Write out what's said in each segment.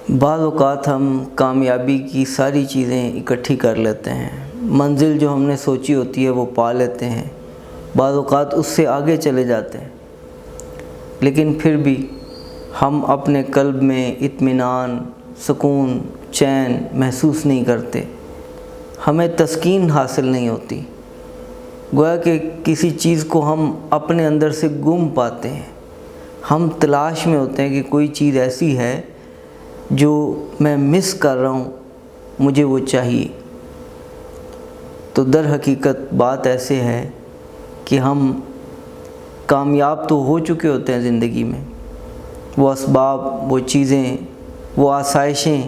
بعض اوقات ہم کامیابی کی ساری چیزیں اکٹھی کر لیتے ہیں، منزل جو ہم نے سوچی ہوتی ہے وہ پا لیتے ہیں، بعض اوقات اس سے آگے چلے جاتے ہیں، لیکن پھر بھی ہم اپنے قلب میں اطمینان، سکون، چین محسوس نہیں کرتے، ہمیں تسکین حاصل نہیں ہوتی، گویا کہ کسی چیز کو ہم اپنے اندر سے گم پاتے ہیں۔ ہم تلاش میں ہوتے ہیں کہ کوئی چیز ایسی ہے جو میں مس کر رہا ہوں، مجھے وہ چاہیے۔ تو در حقیقت بات ایسے ہے کہ ہم کامیاب تو ہو چکے ہوتے ہیں زندگی میں، وہ اسباب، وہ چیزیں، وہ آسائشیں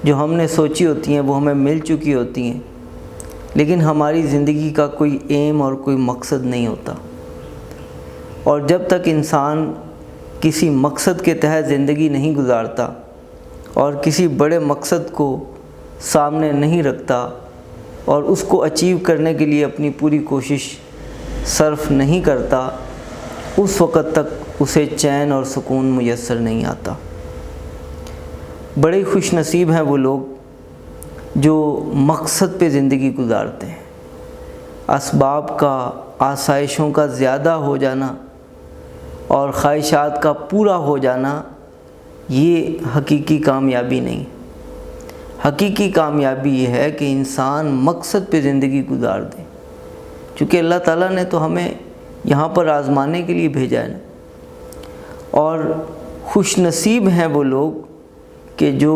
جو ہم نے سوچی ہوتی ہیں وہ ہمیں مل چکی ہوتی ہیں، لیکن ہماری زندگی کا کوئی ایم اور کوئی مقصد نہیں ہوتا۔ اور جب تک انسان کسی مقصد کے تحت زندگی نہیں گزارتا اور کسی بڑے مقصد کو سامنے نہیں رکھتا اور اس کو اچیو کرنے کے لیے اپنی پوری کوشش صرف نہیں کرتا، اس وقت تک اسے چین اور سکون میسر نہیں آتا۔ بڑے خوش نصیب ہیں وہ لوگ جو مقصد پہ زندگی گزارتے ہیں۔ اسباب کا، آسائشوں کا زیادہ ہو جانا اور خواہشات کا پورا ہو جانا یہ حقیقی کامیابی نہیں۔ حقیقی کامیابی یہ ہے کہ انسان مقصد پہ زندگی گزار دے، چونکہ اللہ تعالیٰ نے تو ہمیں یہاں پر آزمانے کے لیے بھیجا ہے نا۔ اور خوش نصیب ہیں وہ لوگ کہ جو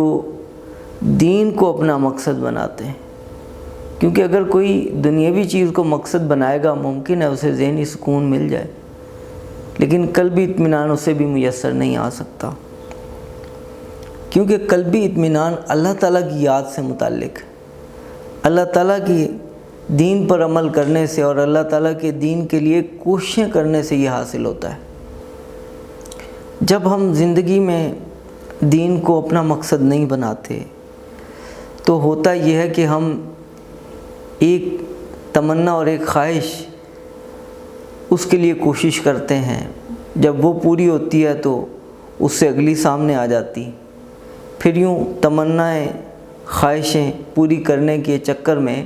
دین کو اپنا مقصد بناتے ہیں، کیونکہ اگر کوئی دنیاوی چیز کو مقصد بنائے گا ممکن ہے اسے ذہنی سکون مل جائے، لیکن قلبی اطمینان اسے بھی میسر نہیں آ سکتا، کیونکہ قلبی اطمینان اللہ تعالیٰ کی یاد سے متعلق ہے، اللہ تعالیٰ کی دین پر عمل کرنے سے اور اللہ تعالیٰ کے دین کے لیے کوششیں کرنے سے یہ حاصل ہوتا ہے۔ جب ہم زندگی میں دین کو اپنا مقصد نہیں بناتے تو ہوتا یہ ہے کہ ہم ایک تمنا اور ایک خواہش اس کے لیے کوشش کرتے ہیں، جب وہ پوری ہوتی ہے تو اس سے اگلی سامنے آ جاتی، پھر یوں تمنائیں، خواہشیں پوری کرنے کے چکر میں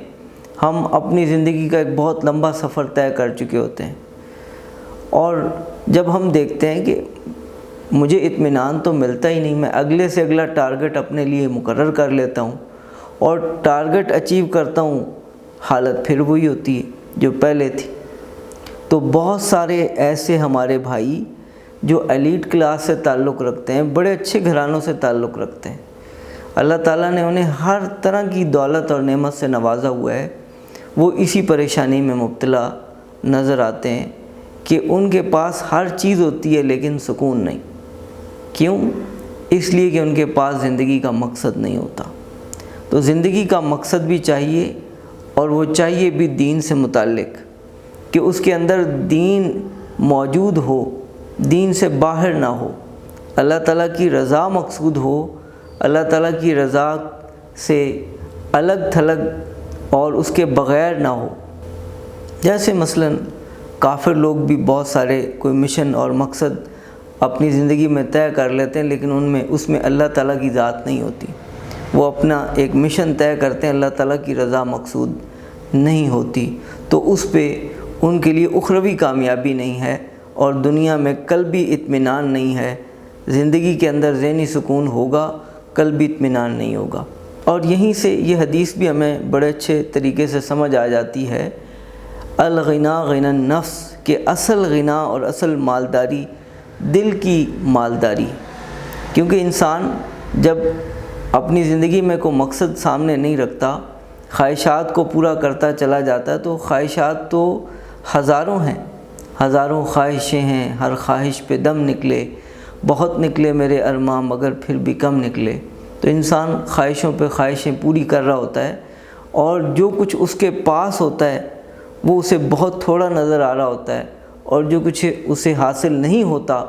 ہم اپنی زندگی کا ایک بہت لمبا سفر طے کر چکے ہوتے ہیں، اور جب ہم دیکھتے ہیں کہ مجھے اطمینان تو ملتا ہی نہیں، میں اگلے سے اگلا ٹارگٹ اپنے لیے مقرر کر لیتا ہوں اور ٹارگٹ اچیو کرتا ہوں، حالت پھر وہی ہوتی ہے جو پہلے تھی۔ تو بہت سارے ایسے ہمارے بھائی جو ایلیٹ کلاس سے تعلق رکھتے ہیں، بڑے اچھے گھرانوں سے تعلق رکھتے ہیں، اللہ تعالیٰ نے انہیں ہر طرح کی دولت اور نعمت سے نوازا ہوا ہے، وہ اسی پریشانی میں مبتلا نظر آتے ہیں کہ ان کے پاس ہر چیز ہوتی ہے لیکن سکون نہیں۔ کیوں؟ اس لیے کہ ان کے پاس زندگی کا مقصد نہیں ہوتا۔ تو زندگی کا مقصد بھی چاہیے، اور وہ چاہیے بھی دین سے متعلق، کہ اس کے اندر دین موجود ہو، دین سے باہر نہ ہو، اللہ تعالیٰ کی رضا مقصود ہو، اللہ تعالیٰ کی رضا سے الگ تھلگ اور اس کے بغیر نہ ہو۔ جیسے مثلاً کافر لوگ بھی بہت سارے کوئی مشن اور مقصد اپنی زندگی میں طے کر لیتے ہیں، لیکن اس میں اللہ تعالیٰ کی ذات نہیں ہوتی، وہ اپنا ایک مشن طے کرتے ہیں، اللہ تعالیٰ کی رضا مقصود نہیں ہوتی، تو اس پہ ان کے لیے اخروی کامیابی نہیں ہے اور دنیا میں قلبی اطمینان نہیں ہے۔ زندگی کے اندر ذہنی سکون ہوگا، قلبی اطمینان نہیں ہوگا۔ اور یہیں سے یہ حدیث بھی ہمیں بڑے اچھے طریقے سے سمجھ آ جاتی ہے، الغنا غنی النفس، کہ اصل غنا اور اصل مالداری دل کی مالداری، کیونکہ انسان جب اپنی زندگی میں کوئی مقصد سامنے نہیں رکھتا، خواہشات کو پورا کرتا چلا جاتا ہے، تو خواہشات تو ہزاروں ہیں، ہزاروں خواہشیں ہیں، ہر خواہش پہ دم نکلے، بہت نکلے میرے ارماں مگر پھر بھی کم نکلے۔ تو انسان خواہشوں پہ خواہشیں پوری کر رہا ہوتا ہے، اور جو کچھ اس کے پاس ہوتا ہے وہ اسے بہت تھوڑا نظر آ رہا ہوتا ہے، اور جو کچھ اسے حاصل نہیں ہوتا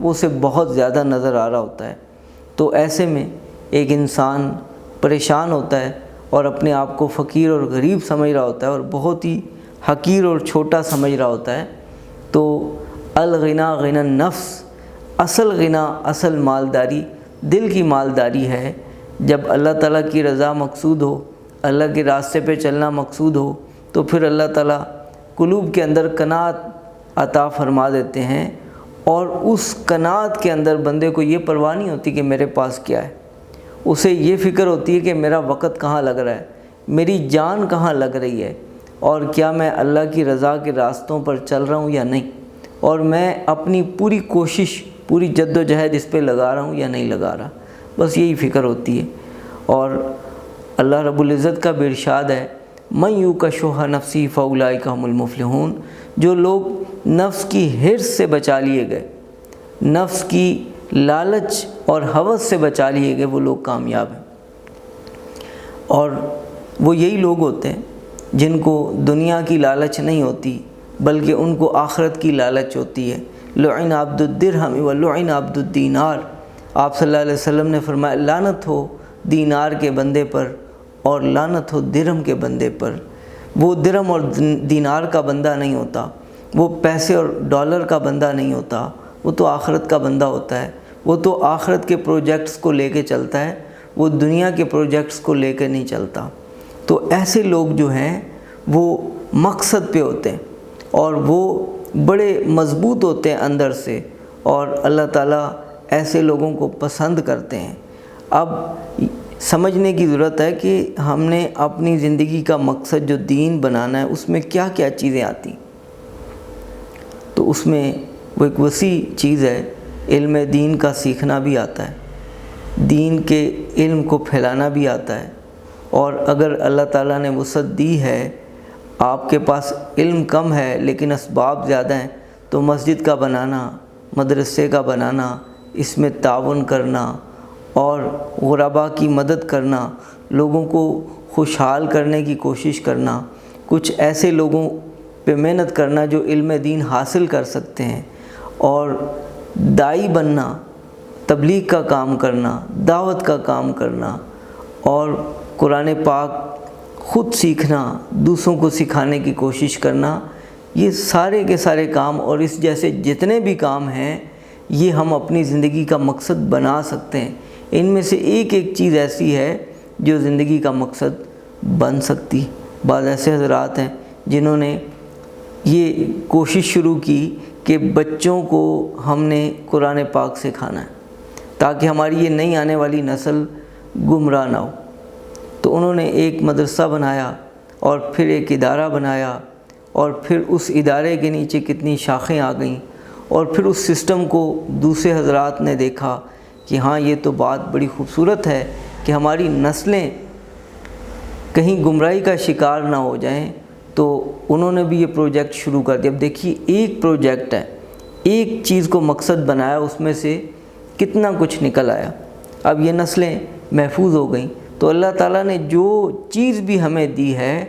وہ اسے بہت زیادہ نظر آ رہا ہوتا ہے۔ تو ایسے میں ایک انسان پریشان ہوتا ہے اور اپنے آپ کو فقیر اور غریب سمجھ رہا ہوتا ہے اور بہت ہی حقیر اور چھوٹا سمجھ رہا ہوتا ہے۔ تو الغنا غنی النفس، اصل غنا، اصل مالداری دل کی مالداری ہے۔ جب اللہ تعالیٰ کی رضا مقصود ہو، اللہ کے راستے پہ چلنا مقصود ہو، تو پھر اللہ تعالیٰ قلوب کے اندر قناعت عطا فرما دیتے ہیں، اور اس قناعت کے اندر بندے کو یہ پرواہ نہیں ہوتی کہ میرے پاس کیا ہے، اسے یہ فکر ہوتی ہے کہ میرا وقت کہاں لگ رہا ہے، میری جان کہاں لگ رہی ہے، اور کیا میں اللہ کی رضا کے راستوں پر چل رہا ہوں یا نہیں، اور میں اپنی پوری کوشش، پوری جد و جہد اس پہ لگا رہا ہوں یا نہیں لگا رہا، بس یہی فکر ہوتی ہے۔ اور اللہ رب العزت کا بھی ارشاد ہے، من یوق شح نفسی فاولئک هم المفلحون، جو لوگ نفس کی حرص سے بچا لیے گئے، نفس کی لالچ اور ہوس سے بچا لیے گئے، وہ لوگ کامیاب ہیں۔ اور وہ یہی لوگ ہوتے ہیں جن کو دنیا کی لالچ نہیں ہوتی، بلکہ ان کو آخرت کی لالچ ہوتی ہے۔ لعن عبد الدرہم ولعن عبد الدینار، آپ صلی اللہ علیہ وسلم نے فرمایا لعنت ہو دینار کے بندے پر اور لعنت ہو درہم کے بندے پر۔ وہ درہم اور دینار کا بندہ نہیں ہوتا، وہ پیسے اور ڈالر کا بندہ نہیں ہوتا، وہ تو آخرت کا بندہ ہوتا ہے، وہ تو آخرت کے پروجیکٹس کو لے کے چلتا ہے، وہ دنیا کے پروجیکٹس کو لے کے نہیں چلتا۔ تو ایسے لوگ جو ہیں وہ مقصد پہ ہوتے ہیں، اور وہ بڑے مضبوط ہوتے ہیں اندر سے، اور اللہ تعالیٰ ایسے لوگوں کو پسند کرتے ہیں۔ اب سمجھنے کی ضرورت ہے کہ ہم نے اپنی زندگی کا مقصد جو دین بنانا ہے، اس میں کیا کیا چیزیں آتی، تو اس میں وہ ایک وسیع چیز ہے۔ علم دین کا سیکھنا بھی آتا ہے، دین کے علم کو پھیلانا بھی آتا ہے، اور اگر اللہ تعالیٰ نے وسعت دی ہے، آپ کے پاس علم کم ہے لیکن اسباب زیادہ ہیں، تو مسجد کا بنانا، مدرسے کا بنانا، اس میں تعاون کرنا اور غرباء کی مدد کرنا، لوگوں کو خوشحال کرنے کی کوشش کرنا، کچھ ایسے لوگوں پہ محنت کرنا جو علم دین حاصل کر سکتے ہیں، اور داعی بننا، تبلیغ کا کام کرنا، دعوت کا کام کرنا، اور قرآن پاک خود سیکھنا، دوسروں کو سکھانے کی کوشش کرنا، یہ سارے کے سارے کام اور اس جیسے جتنے بھی کام ہیں، یہ ہم اپنی زندگی کا مقصد بنا سکتے ہیں۔ ان میں سے ایک ایک چیز ایسی ہے جو زندگی کا مقصد بن سکتی۔ بعض ایسے حضرات ہیں جنہوں نے یہ کوشش شروع کی کہ بچوں کو ہم نے قرآن پاک سکھانا ہے تاکہ ہماری یہ نئی آنے والی نسل گمراہ نہ ہو۔ تو انہوں نے ایک مدرسہ بنایا، اور پھر ایک ادارہ بنایا، اور پھر اس ادارے کے نیچے کتنی شاخیں آ گئیں، اور پھر اس سسٹم کو دوسرے حضرات نے دیکھا کہ ہاں یہ تو بات بڑی خوبصورت ہے کہ ہماری نسلیں کہیں گمراہی کا شکار نہ ہو جائیں، تو انہوں نے بھی یہ پروجیکٹ شروع کر دیا۔ اب دیکھیے ایک پروجیکٹ ہے، ایک چیز کو مقصد بنایا، اس میں سے کتنا کچھ نکل آیا۔ اب یہ نسلیں محفوظ ہو گئیں، تو اللہ تعالیٰ نے جو چیز بھی ہمیں دی ہے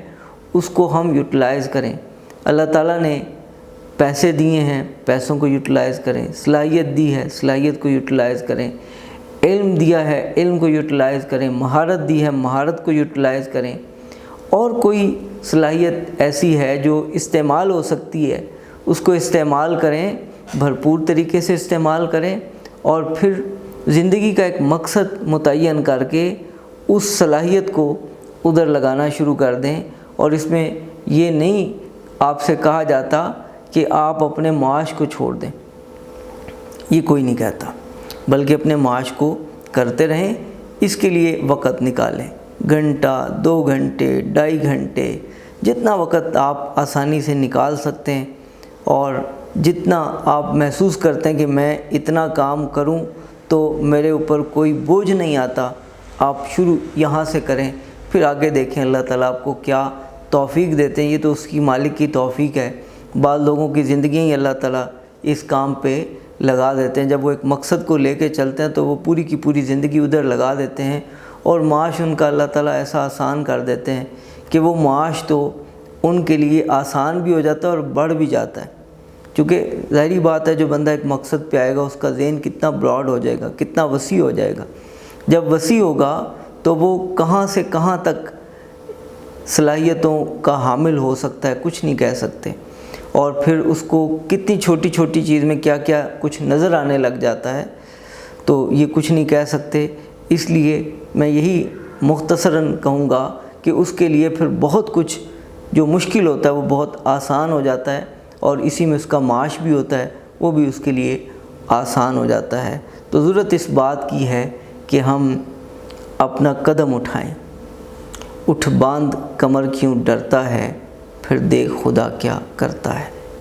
اس کو ہم یوٹیلائز کریں۔ اللہ تعالیٰ نے پیسے دیے ہیں، پیسوں کو یوٹیلائز کریں، صلاحیت دی ہے، صلاحیت کو یوٹیلائز کریں، علم دیا ہے، علم کو یوٹیلائز کریں، مہارت دی ہے، مہارت کو یوٹیلائز کریں، اور کوئی صلاحیت ایسی ہے جو استعمال ہو سکتی ہے، اس کو استعمال کریں، بھرپور طریقے سے استعمال کریں، اور پھر زندگی کا ایک مقصد متعین کر کے اس صلاحیت کو ادھر لگانا شروع کر دیں۔ اور اس میں یہ نہیں آپ سے کہا جاتا کہ آپ اپنے معاش کو چھوڑ دیں، یہ کوئی نہیں کہتا، بلکہ اپنے معاش کو کرتے رہیں، اس کے لیے وقت نکالیں، گھنٹہ، 2 گھنٹے، 2.5 گھنٹے، جتنا وقت آپ آسانی سے نکال سکتے ہیں، اور جتنا آپ محسوس کرتے ہیں کہ میں اتنا کام کروں تو میرے اوپر کوئی بوجھ نہیں آتا، آپ شروع یہاں سے کریں، پھر آگے دیکھیں اللہ تعالیٰ آپ کو کیا توفیق دیتے ہیں۔ یہ تو اس کی مالک کی توفیق ہے۔ بعض لوگوں کی زندگیاں ہی اللہ تعالیٰ اس کام پہ لگا دیتے ہیں، جب وہ ایک مقصد کو لے کے چلتے ہیں تو وہ پوری کی پوری زندگی ادھر لگا دیتے ہیں، اور معاش ان کا اللہ تعالیٰ ایسا آسان کر دیتے ہیں کہ وہ معاش تو ان کے لیے آسان بھی ہو جاتا ہے اور بڑھ بھی جاتا ہے، کیونکہ ظاہری بات ہے جو بندہ ایک مقصد پہ آئے گا اس کا ذہن کتنا براڈ ہو جائے گا، کتنا وسیع ہو جائے گا۔ جب وسیع ہوگا تو وہ کہاں سے کہاں تک صلاحیتوں کا حامل ہو سکتا ہے، کچھ نہیں کہہ سکتے، اور پھر اس کو کتنی چھوٹی چھوٹی چیز میں کیا کیا کچھ نظر آنے لگ جاتا ہے۔ تو یہ کچھ نہیں کہہ سکتے، اس لیے میں یہی مختصراً کہوں گا کہ اس کے لیے پھر بہت کچھ جو مشکل ہوتا ہے وہ بہت آسان ہو جاتا ہے، اور اسی میں اس کا معاش بھی ہوتا ہے، وہ بھی اس کے لیے آسان ہو جاتا ہے۔ تو ضرورت اس بات کی ہے کہ ہم اپنا قدم اٹھائیں۔ اٹھ باندھ کمر کیوں ڈرتا ہے، پھر دیکھ خدا کیا کرتا ہے۔